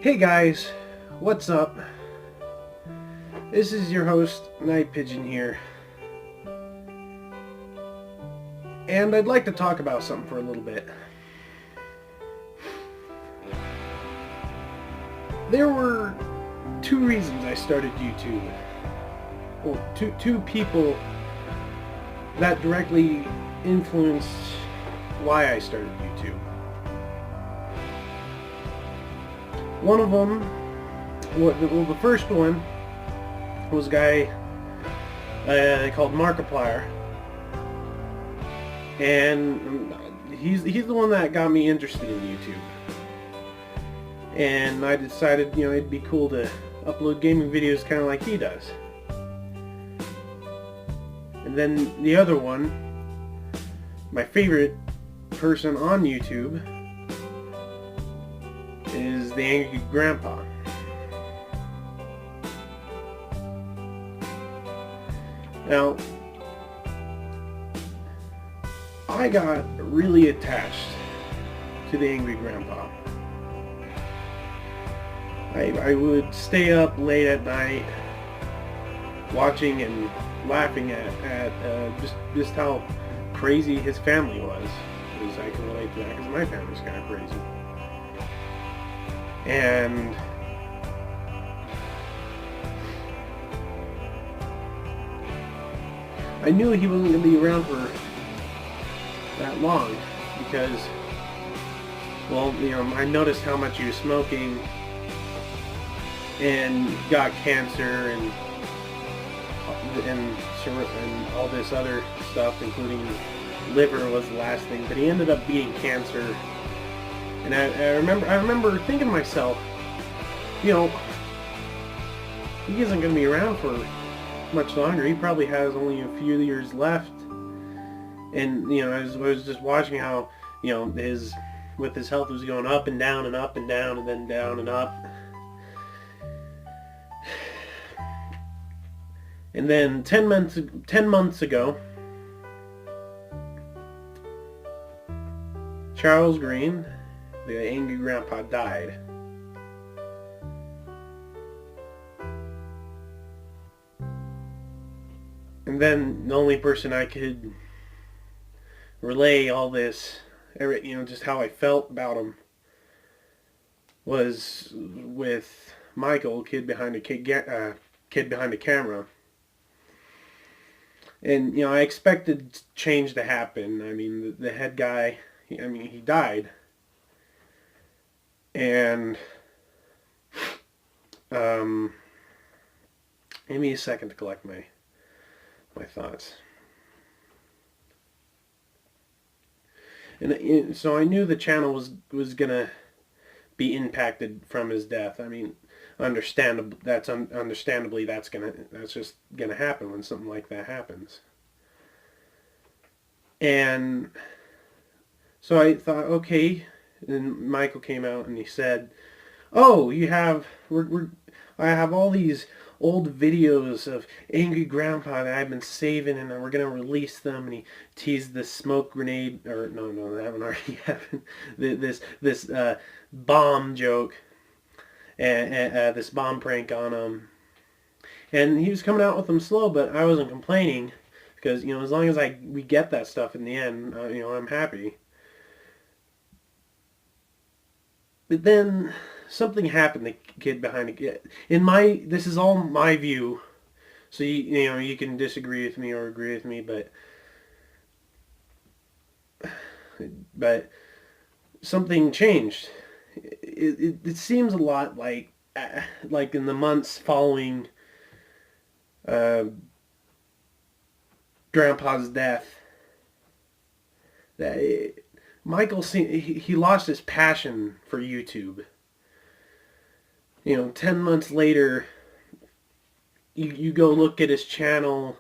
Hey guys, what's up? This is your host, Night Pigeon here. And I'd like to talk about something for a little bit. There were two reasons I started YouTube. Well, two people that directly influenced why I started YouTube. One of them, the first one was a guy called Markiplier, and he's the one that got me interested in YouTube. And I decided, it'd be cool to upload gaming videos kind of like he does. And then the other one, my favorite person on YouTube, is the Angry Grandpa. Now, I got really attached to the Angry Grandpa. I would stay up late at night watching and laughing at just how crazy his family was. Because I can relate to that because my family's kind of crazy. And I knew he wasn't going to be around for that long because, well, I noticed how much he was smoking and got cancer and all this other stuff, including liver was the last thing, but he ended up beating cancer. And I remember thinking to myself, he isn't going to be around for much longer. He probably has only a few years left. And I was just watching how his health was going up and down and up and down and then down and up. And then 10 months ago, Charles Green, the Angry Grandpa, died. And then the only person I could relay all this, just how I felt about him, was with Michael, kid behind the camera. And I expected change to happen. I mean, the head guy, he died. And give me a second to collect my thoughts. And so I knew the channel was gonna be impacted from his death. I mean, understandably that's just gonna happen when something like that happens. And so I thought, okay. And Michael came out and he said, "Oh, I have all these old videos of Angry Grandpa that I've been saving, and we're gonna release them." And he teased the smoke grenade, or no, that one already happened. This bomb joke, and this bomb prank on him. And he was coming out with them slow, but I wasn't complaining because as long as we get that stuff in the end, I'm happy. But then something happened. The kid behind it. This is all my view, so you can disagree with me or agree with me, but something changed. It seems a lot like in the months following Grandpa's death, that Michael, he lost his passion for YouTube. 10 months later, you go look at his channel,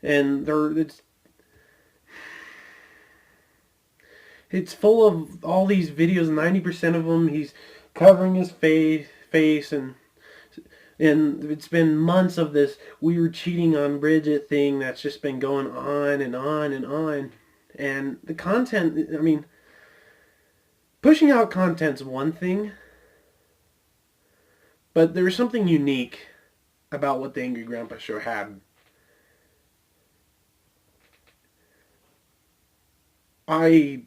and it's full of all these videos. 90% of them, he's covering his face, and it's been months of this weird cheating on Bridget thing that's just been going on and on and on. And the content, pushing out content's one thing, But there was something unique about what the Angry Grandpa Show had. I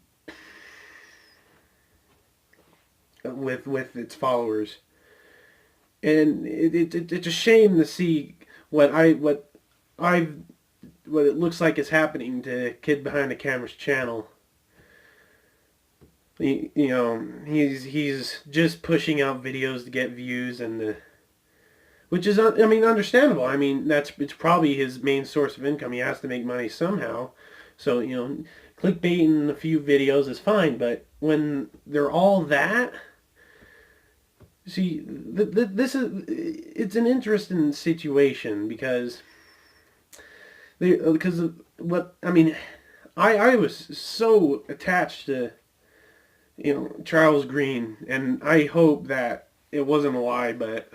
with its followers, and it's a shame to see I've what it looks like is happening to Kid Behind the Camera's channel. You know, he's just pushing out videos to get views, and which is, I mean, understandable. I mean, it's probably his main source of income. He has to make money somehow. So, you know, clickbaiting a few videos is fine, but when they're all that, see, this is, it's an interesting situation because of what, I mean, I was so attached to, you know, Charles Green, and I hope that it wasn't a lie, but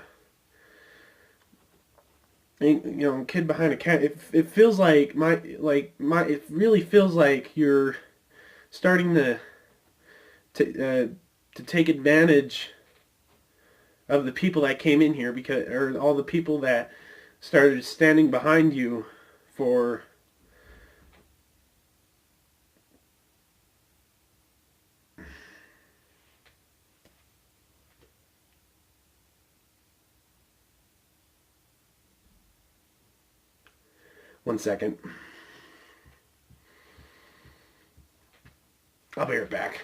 you know, Kid Behind a Camera, it feels like it really feels like you're starting to take advantage of the people that came in here, because, or all the people that started standing behind you for one second. I'll be right back.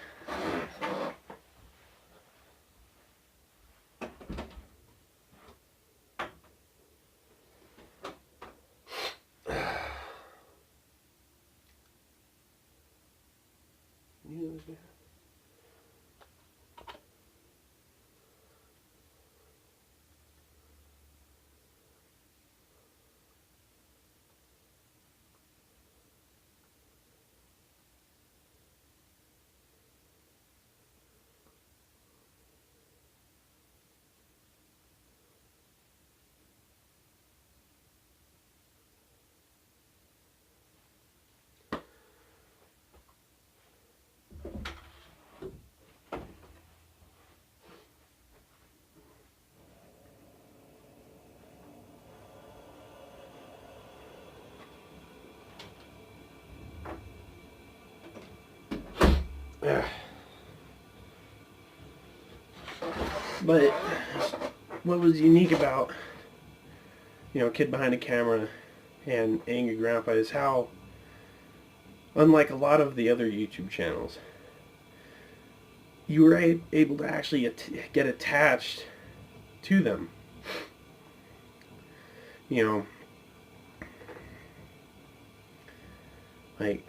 But what was unique about, you know, Kid Behind the Camera and Angry Grandpa is how, unlike a lot of the other YouTube channels, you were able to actually get attached to them. You know, like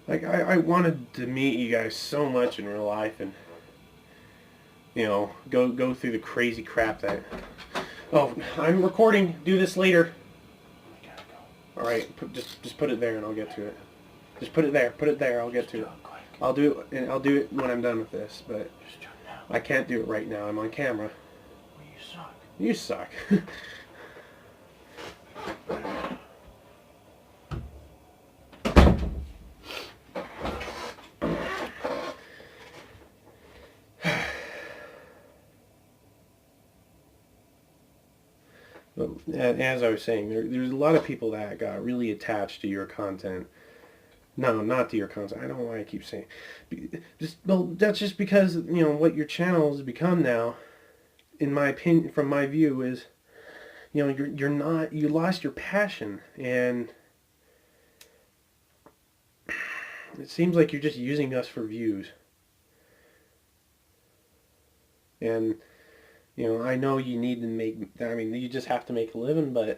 I wanted to meet you guys so much in real life, and you know, go through the crazy crap that. Oh, I'm recording. Do this later. All right, just put it there, and I'll get to it. Just put it there. Put it there. I'll get to it. I'll do it, and I'll do it when I'm done with this. But I can't do it right now. I'm on camera. Well, you suck. You suck. But as I was saying, there's a lot of people that got really attached to your content. No, not to your content. I don't know why I keep saying. Well, that's just because, you know, what your channel has become now, in my opinion, from my view, is, you know, you lost your passion, and it seems like you're just using us for views. And you know, I know you need to make, I mean, you just have to make a living, but,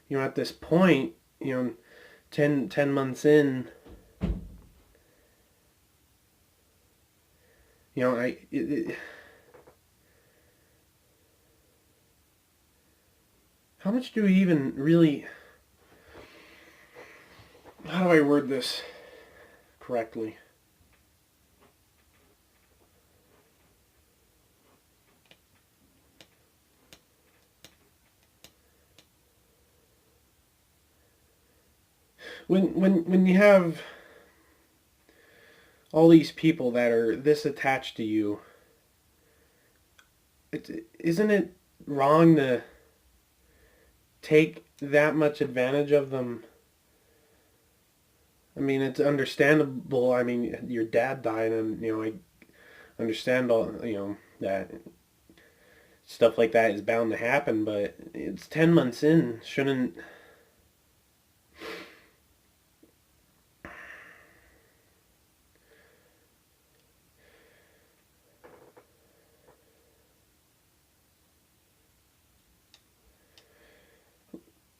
you know, at this point, you know, 10 months in, you know, how much do we even really, how do I word this correctly? When you have all these people that are this attached to you, isn't it wrong to take that much advantage of them? I mean, it's understandable. I mean, your dad died, and I understand all that stuff like that is bound to happen. But it's 10 months in. Shouldn't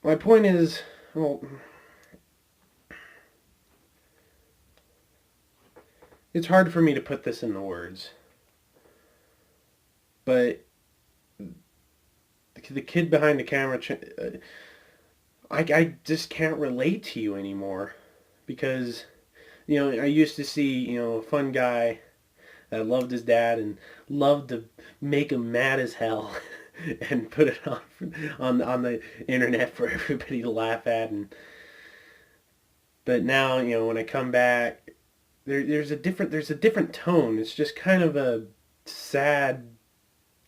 my point is, well, it's hard for me to put this into words, but the kid behind the camera, I just can't relate to you anymore because I used to see a fun guy that loved his dad and loved to make him mad as hell and put it on the internet for everybody to laugh at. But now when I come back, there's a different tone. It's just kind of a sad,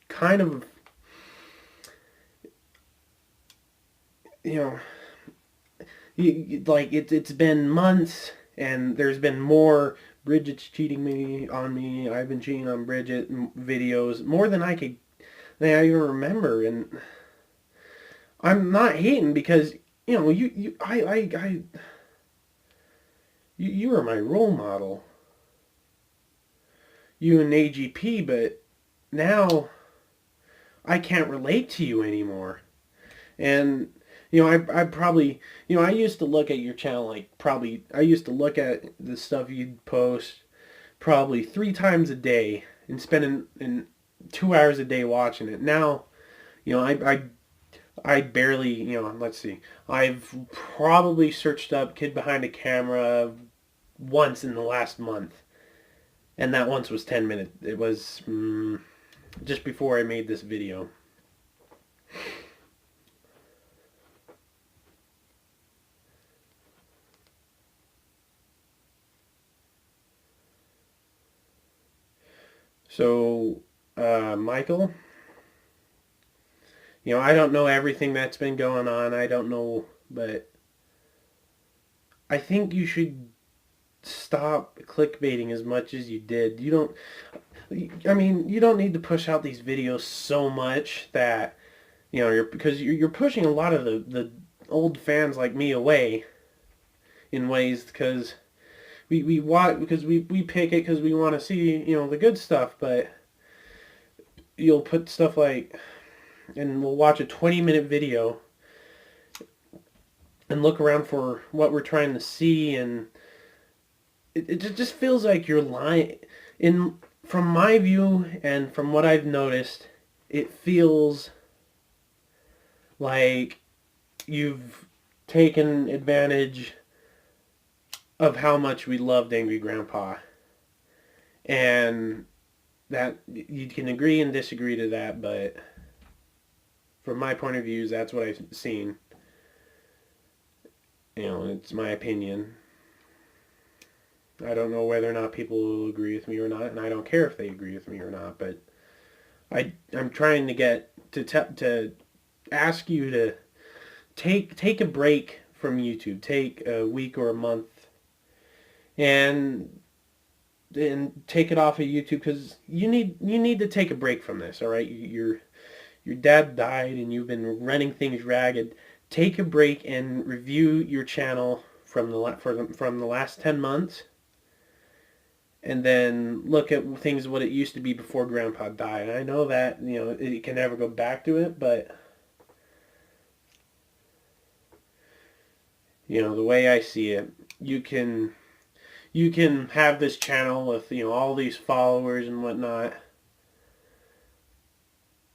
kind of you know like it's been months and there's been more Bridget's cheating on me. I've been cheating on Bridget videos more than I even remember, and I'm not hating because you are my role model, you and AGP, but now I can't relate to you anymore. And I probably I used to look at your channel I used to look at the stuff you'd post probably 3 times a day and spending in 2 hours a day watching it. Now I barely let's see, I've probably searched up Kid Behind a Camera once in the last month, and that once was 10 minutes. It was just before I made this video. So, Michael, I don't know everything that's been going on. I don't know, but I think you should stop clickbaiting as much as you did. I mean, you don't need to push out these videos so much that, because you're pushing a lot of the old fans like me away in ways because we watch because we pick it because we want to see the good stuff, but you'll put stuff like, and we'll watch a 20-minute video and look around for what we're trying to see, and it just feels like you're lying. From my view and from what I've noticed, it feels like you've taken advantage of how much we loved Angry Grandpa, and that you can agree and disagree to that, but from my point of view, that's what I've seen. It's my opinion. I don't know whether or not people will agree with me or not, and I don't care if they agree with me or not, but I'm trying to get to ask you to take a break from YouTube. Take a week or a month and take it off of YouTube, because you need to take a break from this. All right, your dad died and you've been running things ragged. Take a break and review your channel from the last 10 months, and then look at things what it used to be before Grandpa died. And I know that it can never go back to it, but the way I see it, you can have this channel with all these followers and whatnot,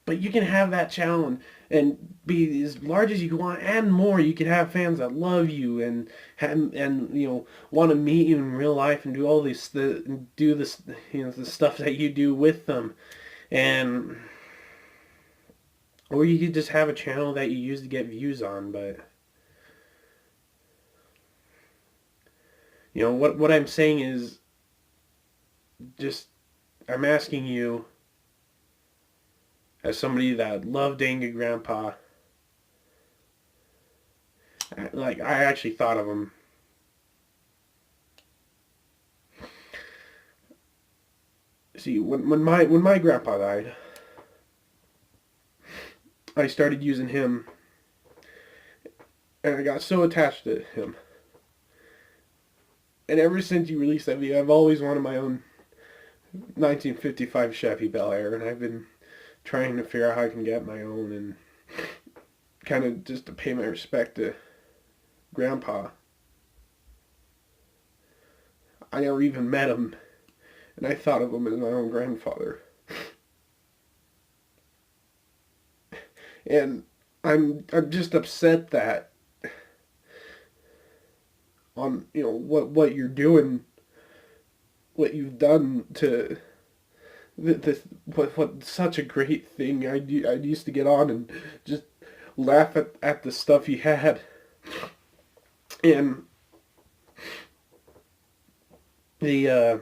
but you can have that channel and be as large as you want and more. You can have fans that love you and want to meet you in real life and do all this the stuff that you do with them, or you could just have a channel that you use to get views on. But what I'm saying is, just I'm asking you as somebody that loved Angry Grandpa, like, I actually thought of him. See, when my grandpa died, I started using him, and I got so attached to him. And ever since he released that video, I've always wanted my own 1955 Chevy Bel Air, and I've been trying to figure out how I can get my own, and kind of just to pay my respect to Grandpa. I never even met him, and I thought of him as my own grandfather. And I'm just upset that on what you're doing, what you've done to this what such a great thing. I used to get on and just laugh at the stuff he had, and the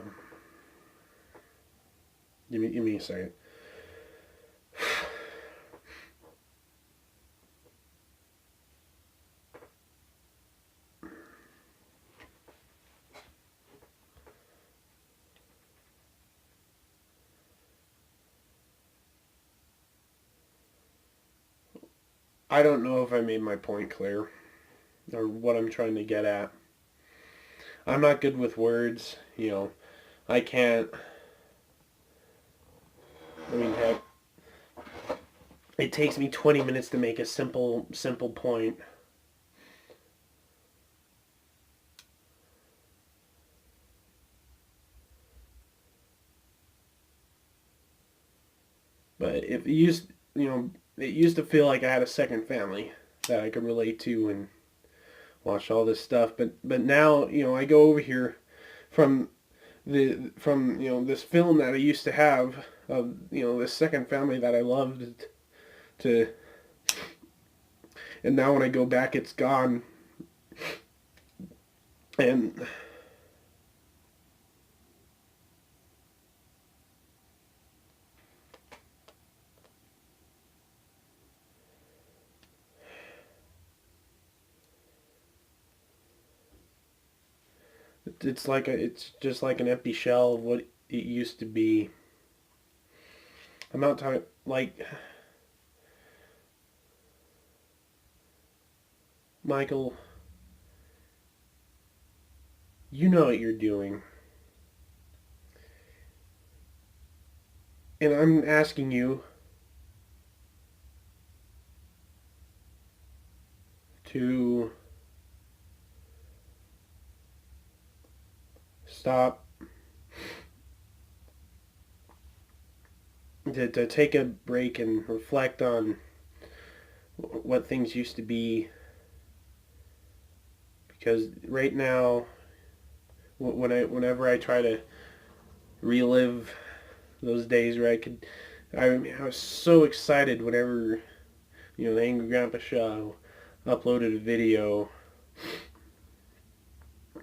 give me a second. I don't know if I made my point clear or what I'm trying to get at. I'm not good with words, I can't. I mean, heck, it takes me 20 minutes to make a simple point. But it used to feel like I had a second family that I could relate to and watch all this stuff. But now, I go over here from this film that I used to have of this second family that I loved to, and now when I go back, it's gone. And it's just like an empty shell of what it used to be. I'm not talking like Michael. You know what you're doing, and I'm asking you to stop, to take a break and reflect on what things used to be, because right now, whenever I try to relive those days where I was so excited whenever the Angry Grandpa Show uploaded a video,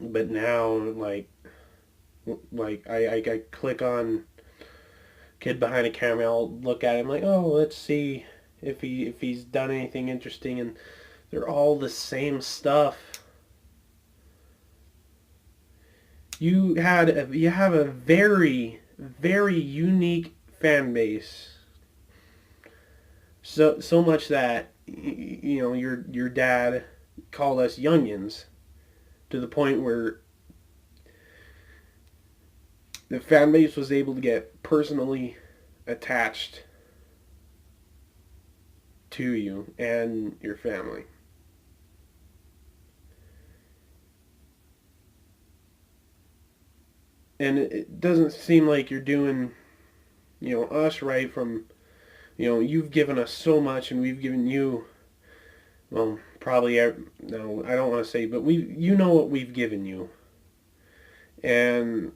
but now I click on Kid Behind a Camera, I'll look at him like, oh, let's see if he's done anything interesting, and they're all the same stuff. You have a very, very unique fan base. So much that your dad called us youngins, to the point where the fan base was able to get personally attached to you and your family. And it doesn't seem like you're doing, us right from, you've given us so much and we've given you, well, probably, no, I don't want to say, but you know what we've given you. And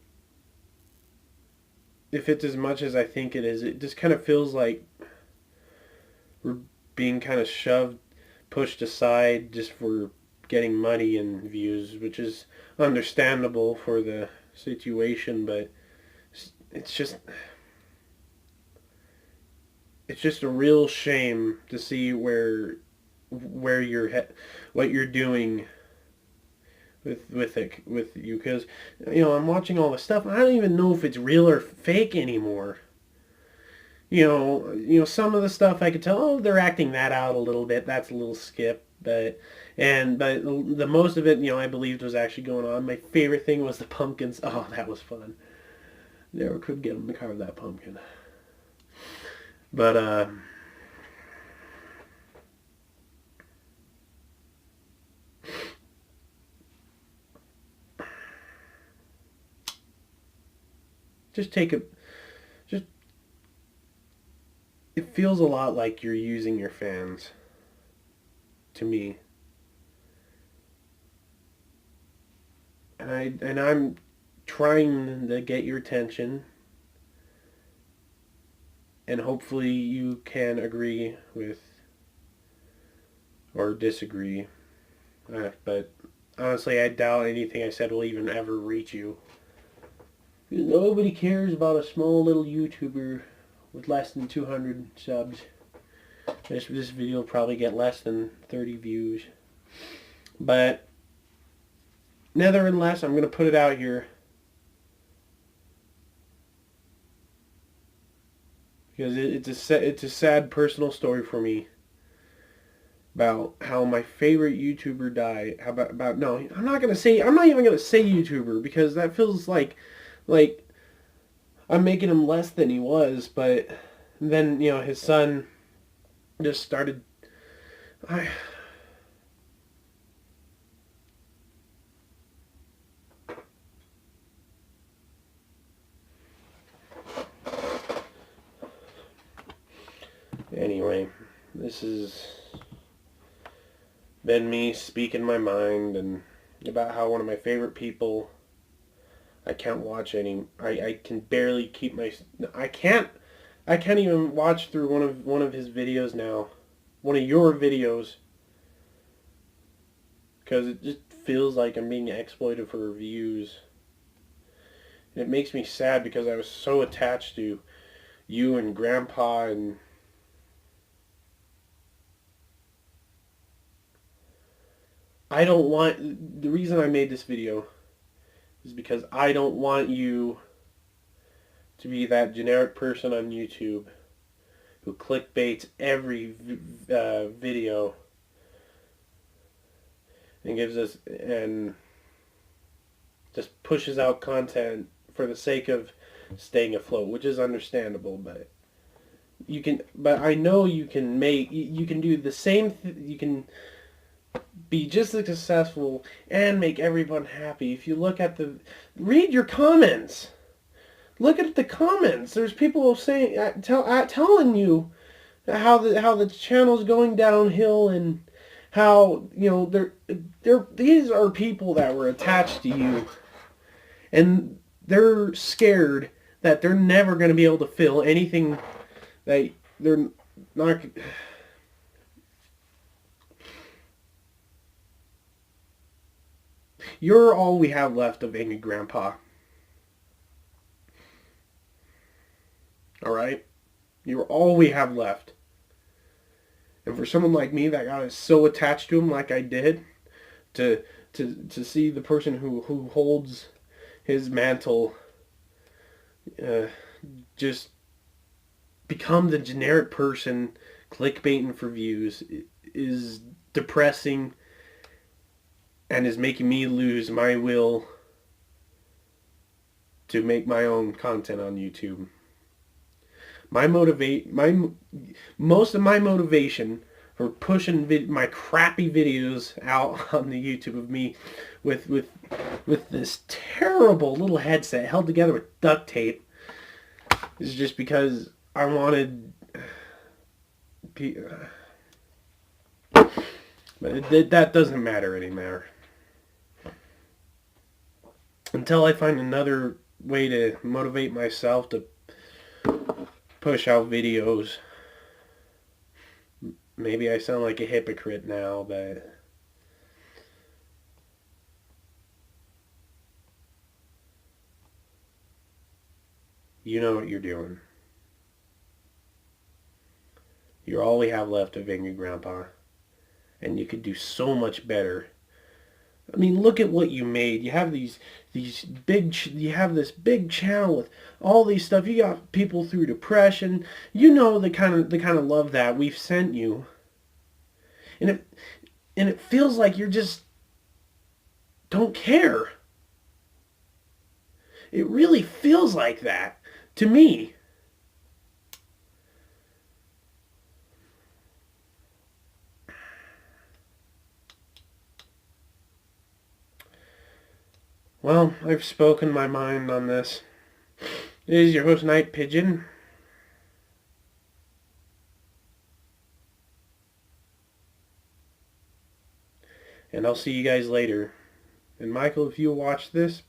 if it's as much as I think it is, it just kind of feels like we're being kind of pushed aside just for getting money and views, which is understandable for the situation, but it's it's just a real shame to see where what you're doing with you, because I'm watching all this stuff and I don't even know if it's real or fake anymore. Some of the stuff I could tell, oh, they're acting that out a little bit. That's a little skip, but the most of it, I believed was actually going on. My favorite thing was the pumpkins. Oh, that was fun. Never could get them to carve that pumpkin. But just take a just it feels a lot like you're using your fans to me. And I'm trying to get your attention, and hopefully you can agree with or disagree. But honestly, I doubt anything I said will even ever reach you. Nobody cares about a small little YouTuber with less than 200 subs. This video will probably get less than 30 views. But nevertheless, I'm going to put it out here because it's a sad personal story for me about how my favorite YouTuber died. No, I'm not even gonna say YouTuber, because that feels like I'm making him less than he was. But then his son just started. I Anyway, this has been me speaking my mind and about how one of my favorite people, I can't watch any. I can barely keep my. I can't even watch through one of his videos now, one of your videos, because it just feels like I'm being exploited for views. And it makes me sad because I was so attached to you and Grandpa, and I don't want. The reason I made this video is because I don't want you to be that generic person on YouTube who clickbaits every video and and just pushes out content for the sake of staying afloat, which is understandable. But I know you can do the same. You can be just as successful and make everyone happy if you read your comments. Look at the comments. There's people saying, telling you how the channel's going downhill, and how these are people that were attached to you, and they're scared that they're never going to be able to fill anything that they're not. You're all we have left of Angry Grandpa. All right? You're all we have left. And for someone like me that got so attached to him like I did, to see the person who holds his mantle just become the generic person clickbaiting for views is depressing, and is making me lose my will to make my own content on YouTube. Most of my motivation for pushing my crappy videos out on the YouTube of me with this terrible little headset held together with duct tape is just because I wanted. But that doesn't matter anymore. Until I find another way to motivate myself to push out videos. Maybe I sound like a hypocrite now, but you know what you're doing. You're all we have left of Angry Grandpa. And you could do so much better. I mean, look at what you made. You have you have this big channel with all these stuff. You got people through depression. You know the kind of love that we've sent you. And it feels like you're just don't care. It really feels like that to me. Well, I've spoken my mind on this. This is your host, Night Pigeon. And I'll see you guys later. And Michael, if you watch this,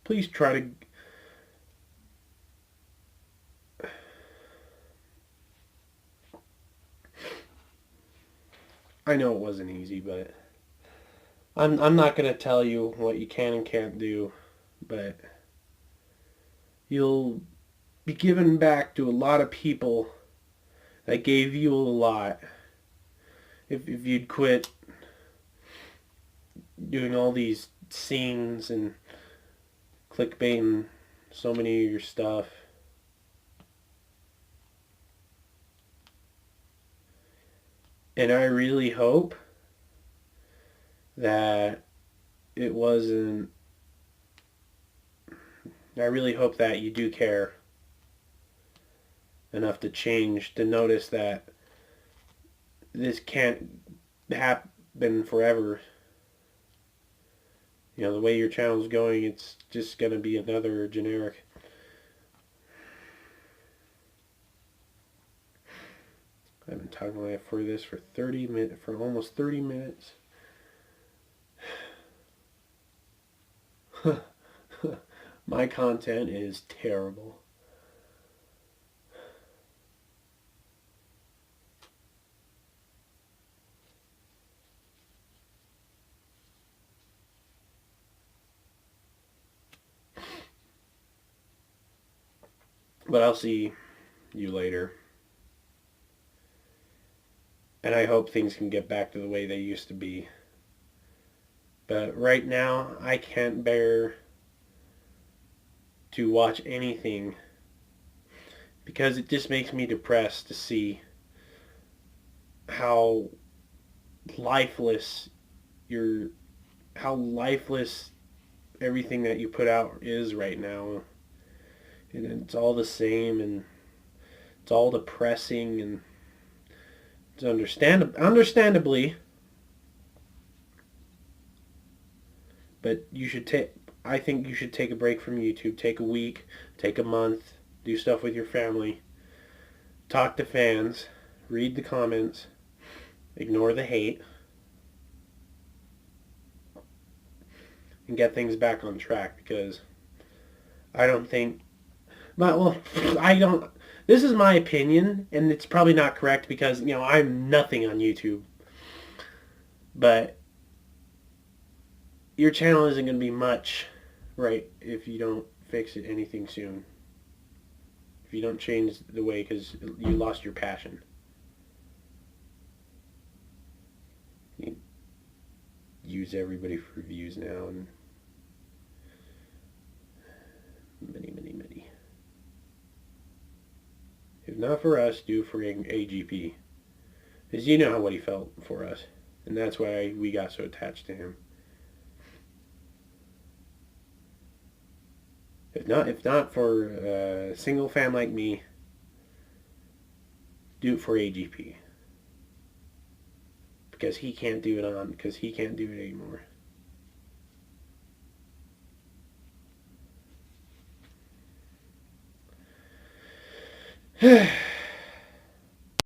please try to... I know it wasn't easy, but I'm not going to tell you what you can and can't do, but you'll be given back to a lot of people that gave you a lot if you'd quit doing all these scenes and clickbaiting so many of your stuff. And I really hope that it wasn't... I really hope that you do care enough to change, to notice that this can't happen forever. You know, the way your channel's going, it's just going to be another generic. I've been talking for this for 30 minutes, for almost 30 minutes. My content is terrible. But I'll see you later. And I hope things can get back to the way they used to be. But right now, I can't bear to watch anything because it just makes me depressed to see how lifeless everything that you put out is right now. And it's all the same, and it's all depressing, and it's understandably, but I think you should take a break from YouTube. Take a week, take a month, do stuff with your family, talk to fans, read the comments, ignore the hate, and get things back on track, because I don't think... I don't... This is my opinion, and it's probably not correct because, you know, I'm nothing on YouTube. But your channel isn't going to be much, right, if you don't fix it anything soon. If you don't change the way, because you lost your passion. You use everybody for views now, and many. If not for us, do for AGP. Because you know what he felt for us. And that's why we got so attached to him. If not for a single fan like me, do it for AGP. Because he can't do it anymore.